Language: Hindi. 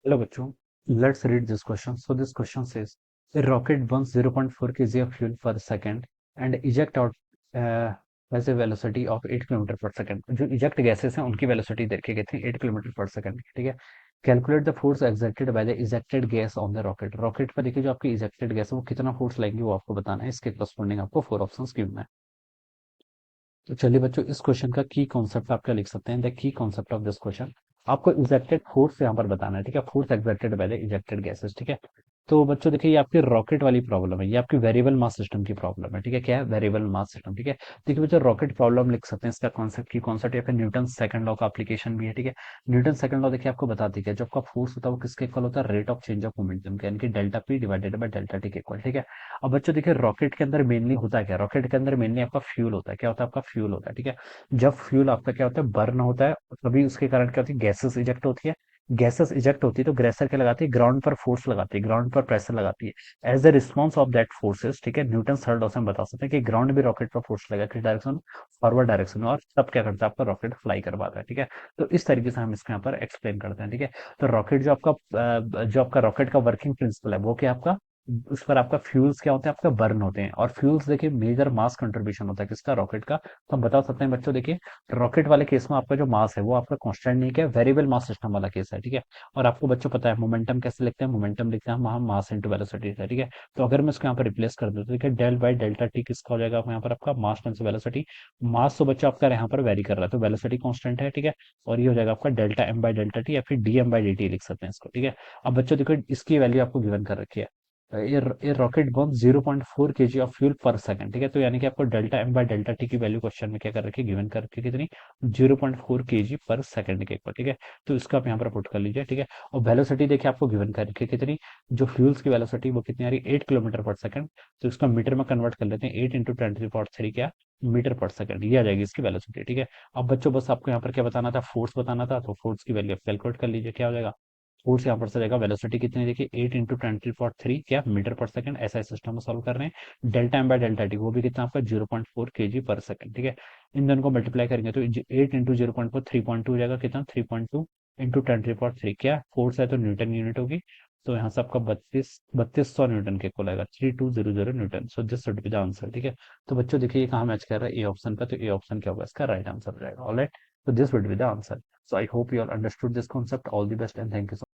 Hello bachcho, let's read this question. So this question says a rocket burns 0.4 kg of fuel per second and eject out uh, has a velocity of 8 kilometre पर सेकंड। जो इजेक्ट गैसेस हैं उनकी वेलोसिटी दे के गए थे 8 किलोमीटर पर सेकंड, ठीक है। Calculate the force exerted by the ejected gas on the rocket. Rocket पर देखिए जो आपकी इजेक्टेड गैस है वो कितना फोर्स लगेगी वो आपको बताना है। इसके करस्पॉन्डिंग आपको फोर ऑप्शंस गिवन है। तो चलिए बच्चों, इस क्वेश्चन का की कॉन्सेप्ट आप क्या लिख सकते हैं। The key concept of this question, आपको इजेक्टेड फोर्स यहाँ पर बताना है, ठीक है। Force exerted by the ejected gases, ठीक है। तो बच्चों देखिए, ये आपकी रॉकेट वाली प्रॉब्लम है, ये आपकी वेरिएबल मास सिस्टम की प्रॉब्लम है, ठीक है। क्या है? वेरिएबल मास सिस्टम, ठीक है। देखिए बच्चों, रॉकेट प्रॉब्लम लिख सकते हैं, इसका कॉन्सेप्ट की कॉन्सेप्ट या फिर न्यूटन सेकंड लॉ का एप्लीकेशन भी है, ठीक है। न्यूटन सेकंड लॉ देखिए आपको बताती है, जब आपका फोर्स होता है वो किसके इक्वल होता है? Rate of change of momentum के, यानी कि delta P divided by delta T के इक्वल, ठीक है। अब बच्चों देखिए, रॉकेट के अंदर मेनली होता है क्या? रॉकेट के अंदर मेनली आपका फ्यूल होता है। क्या होता है? आपका फ्यूल होता है, ठीक है। जब फ्यूल आपका क्या होता है? बर्न होता है, तभी उसके कारण क्या होती है? गैसेस इजेक्ट होती है। गैसेस इजेक्ट होती है तो ग्रेसर क्या लगाती है? ग्राउंड पर फोर्स लगाती है, ग्राउंड पर प्रेशर लगाती है। As the response of that forces, ठीक है, न्यूटन थर्ड लॉ से हम बता सकते हैं कि ग्राउंड भी रॉकेट पर फोर्स लगा किस डायरेक्शन में? फॉरवर्ड डायरेक्शन में, और तब क्या करता है? आपका रॉकेट फ्लाई करवाता है, ठीक है। तो इस तरीके से हम इसको यहाँ पर एक्सप्लेन करते हैं, ठीक है। तो रॉकेट जो आपका रॉकेट का वर्किंग प्रिंसिपल है वो क्या आपका? उस पर आपका फ्यूल्स क्या होते हैं? आपका बर्न होते हैं। और फ्यूल्स देखिए मेजर मास कंट्रीब्यूशन होता है किसका? रॉकेट का। तो हम बता सकते हैं बच्चों, देखिए रॉकेट वाले केस में आपका जो मास है वो आपका कांस्टेंट नहीं, क्या वेरिएबल मास सिस्टम वाला केस है, ठीक है। और आपको बच्चों पता है मोमेंटम कैसे लिखते हैं? मोमेंटम लिखते हैं हम वहाँ मास इंटू वेलोसिटी से, ठीक है। तो अगर मैं इसको यहाँ पर रिप्लेस कर दूँ तो देखिए डेल बाई डेल्टा टी किसका हो जाएगा यहाँ पर? आपका मास टाइम्स वेलोसिटी। मास तो बच्चों आपका यहाँ पर वेरी कर रहा है तो वेलोसिटी कांस्टेंट है, ठीक है। और ये हो जाएगा आपका delta m by delta t, या फिर d m by d t लिख सकते हैं इसको, ठीक है। अब बच्चों देखो, इसकी वैल्यू आपको गिवन कर रखी है। ये rocket burns 0.4 KG of fuel per second, ठीक है। तो यानी कि आपको delta m by delta t की वैल्यू क्वेश्चन में क्या कर रखी है? गिवन कर रखी है कितनी? 0.4 केजी पर सेकंड के ऊपर, ठीक है। तो इसको आप यहाँ पर पुट कर लीजिए, ठीक है। और वेलोसिटी देखिए आपको गिवन कर रखी है कितनी? जो फ्यूल्स की वेलोसिटी वो कितनी आ रही है? 8 किलोमीटर पर सेकंड। तो इसका मीटर में कन्वर्ट कर लेते हैं, 8 इंटू 10⁻³ क्या? मीटर पर सेकंड, ये आ जाएगी इसकी वेलोसिटी, ठीक है। अब बच्चों बस आपको यहाँ पर क्या बताना था? फोर्स बताना था, तो फोर्स की वैल्यू आप कैलकुलेट कर लीजिए, क्या हो जाएगा? फोर्स यहाँ पर से रहेगा, वेलोसिटी कितनी देखिए 8 इंटू 10⁻³ क्या? मीटर पर सेकंड। ऐसा इस सिस्टम में सॉल्व कर रहे हैं। Delta m by delta t वो भी कितना आपका? 0.4 केजी पर सेकंड, ठीक है। इन दोनों को मल्टीप्लाई करेंगे तो 8 इंटू 0.4 3.2 हो जाएगा, कितना? 3.2 इंटू 10⁻³ क्या? फोर्स है तो न्यूटन यूनिट होगी। तो यहाँ से आपका 3200 न्यूटन के इक्वल आएगा, 3200 Newton. So this should be the answer, ठीक है। तो बच्चों देखिए ये कहाँ मैच कर रहा है? ए ऑप्शन का। तो ए ऑप्शन क्या होगा? इसका राइट आंसर हो जाएगा। Alright, so this would be the answer. So I hope you all understood this concept. All the best and thank you so